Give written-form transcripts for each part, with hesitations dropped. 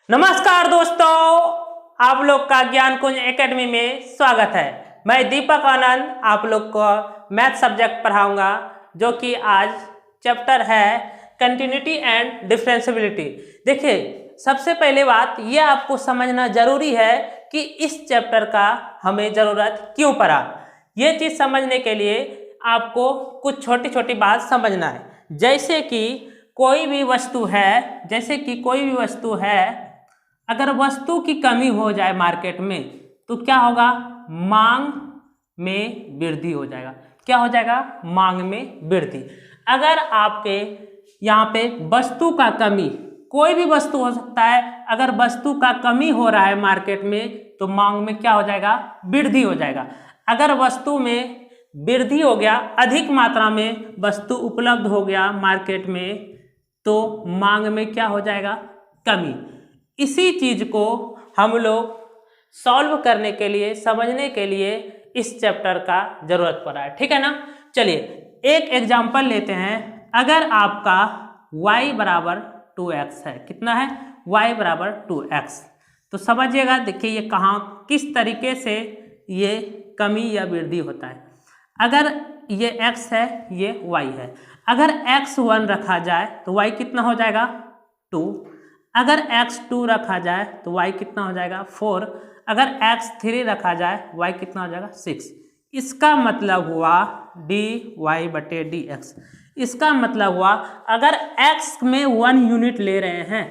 नमस्कार दोस्तों, आप लोग का ज्ञान कुंज एकेडमी में स्वागत है। मैं दीपक आनंद आप लोग को मैथ सब्जेक्ट पढ़ाऊंगा, जो कि आज चैप्टर है कंटिन्यूटी एंड डिफरेंशियबिलिटी। देखिए, सबसे पहले बात यह आपको समझना जरूरी है कि इस चैप्टर का हमें ज़रूरत क्यों पड़ा। ये चीज़ समझने के लिए आपको कुछ छोटी छोटी बात समझना है। जैसे कि कोई भी वस्तु है, अगर वस्तु की कमी हो जाए मार्केट में तो क्या होगा? मांग में वृद्धि हो जाएगा। क्या हो जाएगा? मांग में वृद्धि। अगर आपके यहाँ पे वस्तु का कमी, कोई भी वस्तु हो सकता है, अगर वस्तु का कमी हो रहा है मार्केट में तो मांग में क्या हो जाएगा? वृद्धि हो जाएगा। अगर वस्तु में वृद्धि हो गया, अधिक मात्रा में वस्तु उपलब्ध हो गया मार्केट में, तो मांग में क्या हो जाएगा? कमी। इसी चीज को हम लोग सॉल्व करने के लिए, समझने के लिए इस चैप्टर का जरूरत पड़ा है। ठीक है ना? चलिए एक एग्जांपल लेते हैं। अगर आपका y बराबर 2x है, कितना है? y बराबर 2x, तो समझिएगा। देखिए ये कहाँ, किस तरीके से ये कमी या वृद्धि होता है। अगर ये x है, ये y है। अगर x 1 रखा जाए तो y कितना हो जाएगा? 2। अगर x 2 रखा जाए तो y कितना हो जाएगा? 4। अगर x 3 रखा जाए y कितना हो जाएगा? 6। इसका मतलब हुआ dy/dx। इसका मतलब हुआ अगर x में 1 यूनिट ले रहे हैं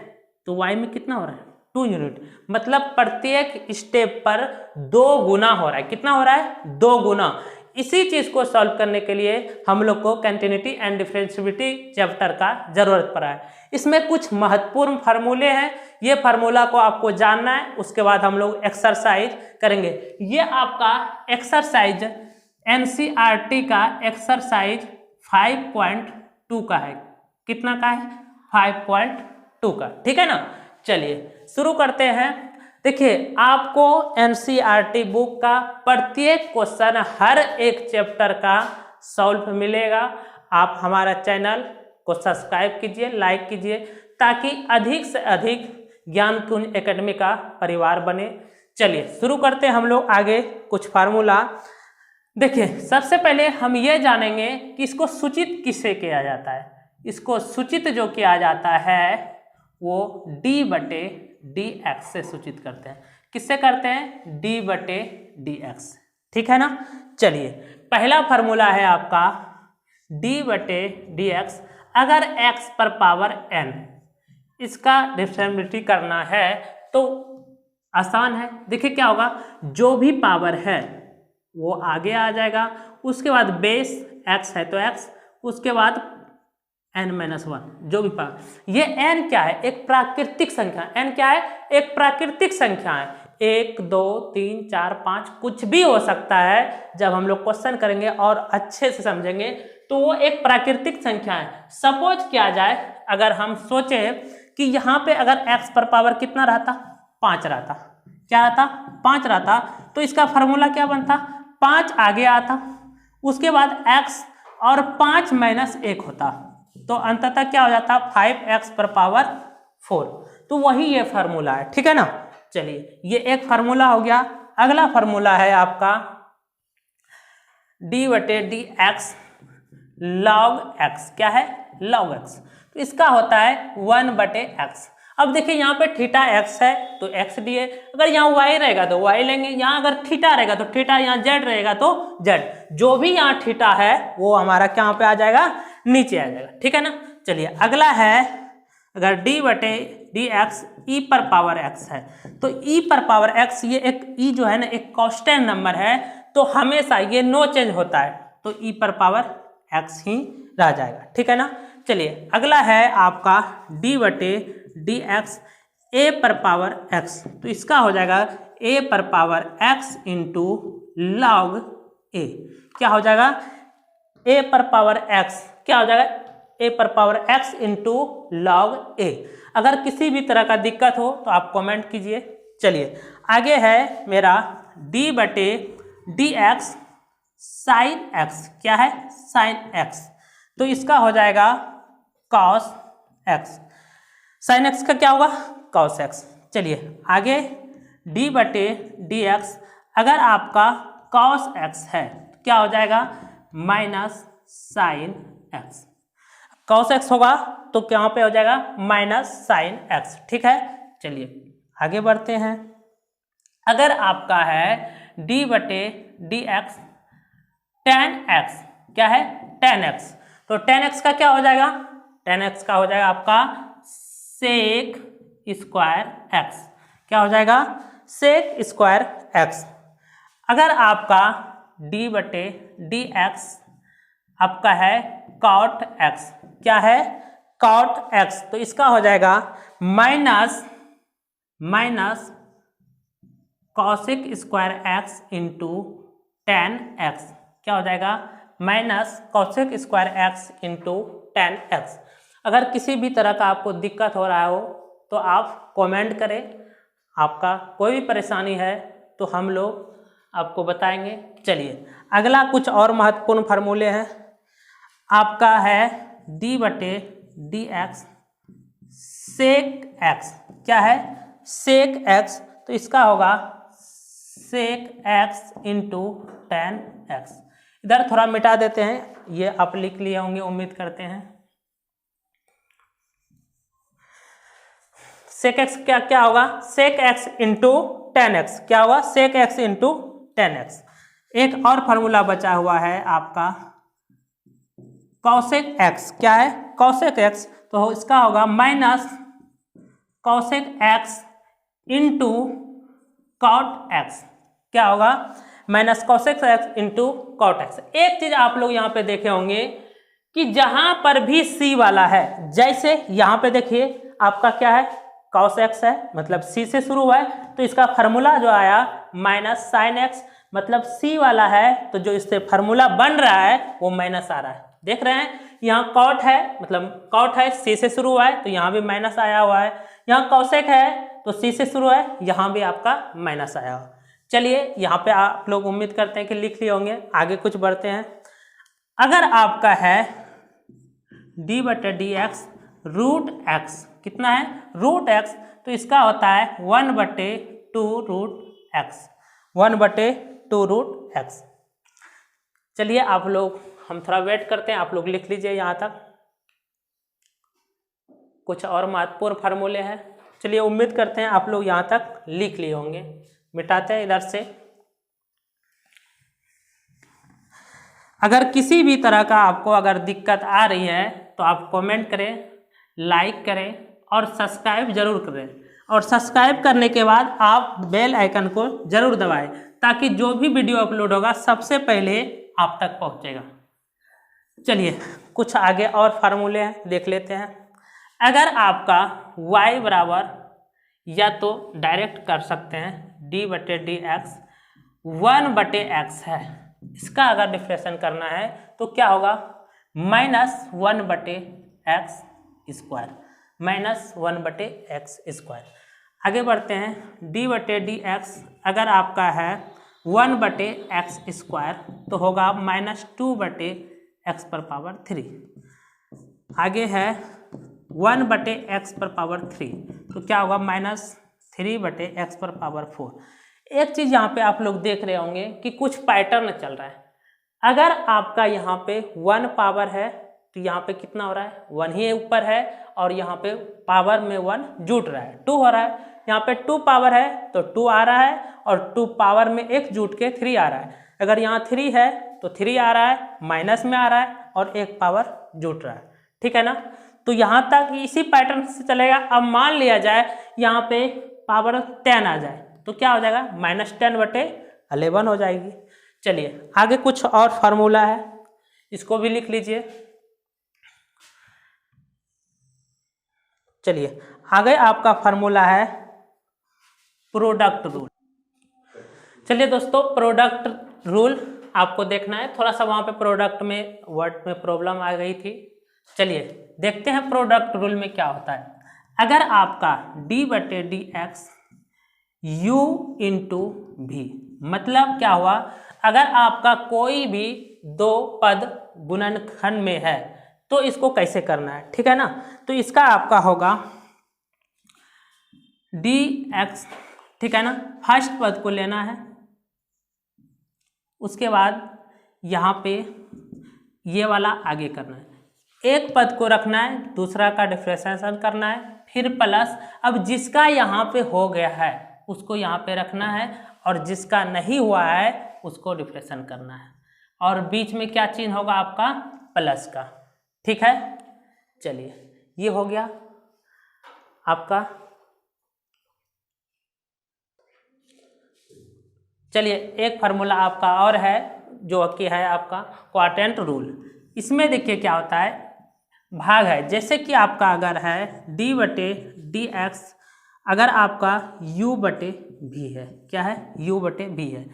तो y में कितना हो रहा है? 2 यूनिट। मतलब प्रत्येक स्टेप पर 2 गुना हो रहा है। कितना हो रहा है? 2 गुना। इसी चीज को सॉल्व करने के लिए हम लोग को कंटिन्यूटी एंड डिफरेंशियबिलिटी चैप्टर का जरूरत पड़ा है। इसमें कुछ महत्वपूर्ण फार्मूले हैं, ये फार्मूला को आपको जानना है। उसके बाद हम लोग एक्सरसाइज करेंगे। ये आपका एक्सरसाइज एनसीईआरटी का एक्सरसाइज 5.2 का है। कितना का है? 5.2 का। ठीक है ना? चलिए शुरू करते हैं। देखिए, आपको एनसीईआरटी बुक का प्रत्येक क्वेश्चन हर एक चैप्टर का सॉल्व मिलेगा। आप हमारा चैनल को सब्सक्राइब कीजिए, लाइक कीजिए, ताकि अधिक से अधिक ज्ञान कुंज एकेडमी का परिवार बने। चलिए शुरू करते हैं हम लोग आगे कुछ फार्मूला। देखिए, सबसे पहले हम ये जानेंगे कि इसको सूचित किससे किया जाता है। इसको सूचित जो किया जाता है वो d/dx से सूचित करते हैं। किससे करते हैं? d/dx। ठीक है ना? चलिए पहला फार्मूला है आपका d/dx। अगर x पर पावर n, इसका डिफरेंशिएबिलिटी करना है तो आसान है। देखिए क्या होगा, जो भी पावर है वो आगे आ जाएगा। उसके बाद बेस x है तो x, उसके बाद n-1 जो भी पावर। ये n क्या है? एक प्राकृतिक संख्या। n क्या है? एक प्राकृतिक संख्या है। 1 2 3 4 5 कुछ भी हो सकता है। जब हम लोग क्वेश्चन करेंगे और अच्छे से समझेंगे तो वो एक प्राकृतिक संख्या है। सपोज किया जाए, अगर हम सोचे कि यहाँ पे अगर x पर पावर कितना रहता? 5 रहता। क्या रहता? 5 रहता। तो इसका फार्मूला क्या बनता? 5 आगे आता, उसके बाद x और 5 - 1 होता, तो अंततः क्या हो जाता? 5x पर पावर 4। तो वही ये फार्मूला है। ठीक है ना? चलिए ये एक फार्मूला हो गया। अगला फार्मूला है आपका d/dx log x। क्या है? log x। तो इसका होता है 1/x। अब देखिए यहाँ पे थीटा x है तो x दिए, अगर यहाँ y रहेगा तो y लेंगे, यहाँ अगर थीटा रहेगा तो थीटा, यहाँ z रहेगा तो z। जो भी यहाँ थीटा है वो हमारा क्या पे आ जाएगा? नीचे आ जाएगा। ठीक है ना? चलिए अगला है, अगर d/dx e पर पावर x है तो e पर पावर x, ये एक e जो है ना एक कांस्टेंट नंबर है, तो हमेशा ये नो चेंज होता है, तो e पर पावर x ही रह जाएगा। ठीक है ना? चलिए अगला है आपका d/dx a पर पावर x, तो इसका हो जाएगा a पर power x into log a। क्या हो जाएगा? a पर पावर x क्या हो जाएगा? a पर power x into log a। अगर किसी भी तरह का दिक्कत हो तो आप कमेंट कीजिए। चलिए आगे है मेरा d/dx sin x। क्या है? sin x। तो इसका हो जाएगा cos x। sin x का क्या होगा? cos x। चलिए आगे डी बटे डी एक्स, अगर आपका कॉस एक्स है तो क्या हो जाएगा minus sine x. Cos x होगा तो क्या पे हो जाएगा माइनस साइन एक्स। ठीक है, चलिए आगे बढ़ते हैं। अगर आपका है डी बटे डी एक्स टेन एक्स, क्या है टेन एक्स, तो टेन एक्स का क्या हो जाएगा, टेन एक्स का हो जाएगा आपका सेक स्क्वायर एक्स। क्या हो जाएगा सेक स्क्वायर एक्स। अगर आपका डी बटे डी एक्स आपका है कॉट एक्स, क्या है कॉट एक्स, तो इसका हो जाएगा minus cosec square x into ten x. क्या हो जाएगा minus cosec square x into ten x. अगर किसी भी तरह का आपको दिक्कत हो रहा हो तो आप कमेंट करें, आपका कोई भी परेशानी है तो हम लोग आपको बताएंगे। चलिए अगला कुछ और महत्वपूर्ण फार्मूले हैं। आपका है डी बटे डी एक्स सेक एक्स, क्या है सेक एक्स, तो इसका होगा sec x into ten x. इधर थोड़ा मिटा देते हैं, ये आप लिख लिए होंगे उम्मीद करते हैं। सेक एक्स क्या क्या होगा sec x into ten x, क्या होगा sec x into ten x. एक और फार्मूला बचा हुआ है आपका कॉसेक एक्स, क्या है कॉसेक एक्स, तो इसका होगा minus cosec x into cot x. क्या होगा minus cosec x into cot x. एक चीज आप लोग यहाँ पे देखे होंगे कि जहां पर भी सी वाला है, जैसे यहाँ पे देखिए आपका क्या है कॉस एक्स है, मतलब सी से शुरू हुआ है, तो इसका फार्मूला जो आया माइनस साइन एक्स, मतलब सी वाला है तो जो इससे फार्मूला बन रहा है वो माइनस आ रहा है। देख रहे हैं यहाँ कॉट है, मतलब कॉट है सी से शुरू हुआ है तो यहाँ भी माइनस आया हुआ है, यहाँ कॉसेक है तो सी से शुरू है, यहाँ भी आपका माइनस आया हुआ। चलिए यहाँ पे आप लोग उम्मीद करते हैं कि लिख लिए होंगे। आगे कुछ बढ़ते हैं। अगर आपका है डी बटे डी एक्स रूट एक्स, कितना है रूट एक्स, तो इसका होता है वन बटे टू रूट एक्स, वन बटे टू रूट एक्स। चलिए आप लोग हम थोड़ा वेट करते हैं, आप लोग लिख लीजिए यहाँ तक। कुछ और महत्वपूर्ण फार्मूले हैं, चलिए उम्मीद करते हैं आप लोग यहाँ तक लिख लिए होंगे। मिटाते हैं इधर से। अगर किसी भी तरह का आपको अगर दिक्कत आ रही है तो आप कमेंट करें, लाइक करें और सब्सक्राइब जरूर करें, और सब्सक्राइब करने के बाद आप बेल आइकन को जरूर दबाएं ताकि जो भी वीडियो अपलोड होगा सबसे पहले आप तक पहुंचेगा। चलिए कुछ आगे और फार्मूले हैं देख लेते हैं। अगर आपका y बराबर, या तो डायरेक्ट कर सकते हैं डी बटे डी एक्स वन बटे एक्स है, इसका अगर डिफ्रेक्शन करना है तो क्या होगा माइनस वन बटे एक्स स्क्वायर, माइनस वन बटे एक्स स्क्वायर। आगे बढ़ते हैं। डी बटे डी एक्स अगर आपका है वन बटे एक्स स्क्वायर तो होगा माइनस टू बटे एक्स पर पावर थ्री। आगे है वन बटे एक्स पर पावर थ्री, तो क्या होगा माइनस थ्री बटे एक्स पर पावर फोर। एक चीज़ यहाँ पे आप लोग देख रहे होंगे कि कुछ पैटर्न चल रहा है। अगर आपका यहाँ पे वन पावर है तो यहाँ पे कितना हो रहा है वन ही ऊपर है, और यहाँ पे पावर में वन जुट रहा है टू हो रहा है। यहाँ पे टू पावर है तो टू आ रहा है, और टू पावर में एक जुट के थ्री आ रहा है। अगर यहाँ थ्री है तो थ्री आ रहा है, माइनस में आ रहा है, और एक पावर जुट रहा है। ठीक है ना, तो यहाँ तक इसी पैटर्न से चलेगा। अब मान लिया जाए यहाँ पे पावर 10 आ जाए तो क्या हो जाएगा माइनस 10 बटे 11 हो जाएगी। चलिए आगे कुछ और फार्मूला है, इसको भी लिख लीजिए। चलिए आगे आपका फार्मूला है प्रोडक्ट रूल। चलिए दोस्तों प्रोडक्ट रूल आपको देखना है, थोड़ा सा वहाँ पे प्रोडक्ट में वर्ड में प्रॉब्लम आ गई थी। चलिए देखते हैं प्रोडक्ट रूल में क्या होता है। अगर आपका d बटे डी एक्स u इंटू भी, मतलब क्या हुआ अगर आपका कोई भी दो पद गुणनखंड में है तो इसको कैसे करना है, ठीक है ना। तो इसका आपका होगा डी एक्स, ठीक है ना, फर्स्ट पद को लेना है। उसके बाद यहाँ पे ये वाला आगे करना है, एक पद को रखना है, दूसरा का डिफरेंशिएशन करना है, फिर प्लस। अब जिसका यहाँ पे हो गया है उसको यहाँ पे रखना है, और जिसका नहीं हुआ है उसको डिफरेंशिएशन करना है, और बीच में क्या चिन्ह होगा आपका, प्लस का, ठीक है। चलिए ये हो गया आपका। चलिए एक फार्मूला आपका और है जो कि है आपका क्वाड्रेंट रूल। इसमें देखिए क्या होता है, भाग है, जैसे कि आपका अगर है डी बटे डी एक्स, अगर आपका u बटे भी है, क्या है, u बटे भी है,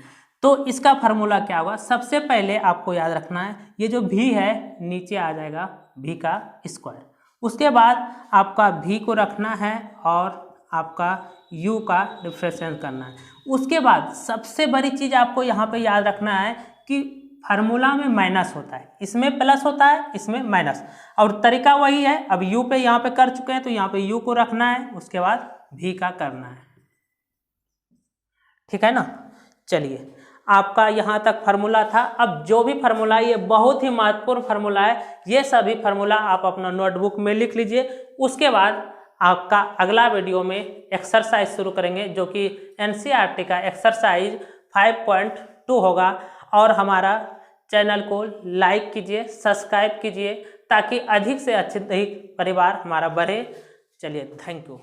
तो इसका फार्मूला क्या होगा, सबसे पहले आपको याद रखना है ये जो v है नीचे आ जाएगा v का स्क्वायर, उसके बाद आपका v को रखना है और आपका u का डिफरेंशिएशन करना है। उसके बाद सबसे बड़ी चीज़ आपको यहाँ पे याद रखना है कि फार्मूला में माइनस होता है, इसमें प्लस होता है, इसमें माइनस, और तरीका वही है। अब u पे यहाँ पे कर चुके हैं तो यहाँ पे u को रखना है, उसके बाद v का करना है, ठीक है ना। चलिए आपका यहाँ तक फार्मूला था। अब जो भी फार्मूला, ये बहुत ही महत्वपूर्ण फार्मूला है, ये सभी फार्मूला आप अपना नोटबुक में लिख लीजिए। उसके बाद आपका अगला वीडियो में एक्सरसाइज शुरू करेंगे जो कि एनसीईआरटी का एक्सरसाइज 5.2 होगा। और हमारा चैनल को लाइक कीजिए, सब्सक्राइब कीजिए, ताकि अधिक से अधिक परिवार हमारा बढ़े। चलिए, थैंक यू।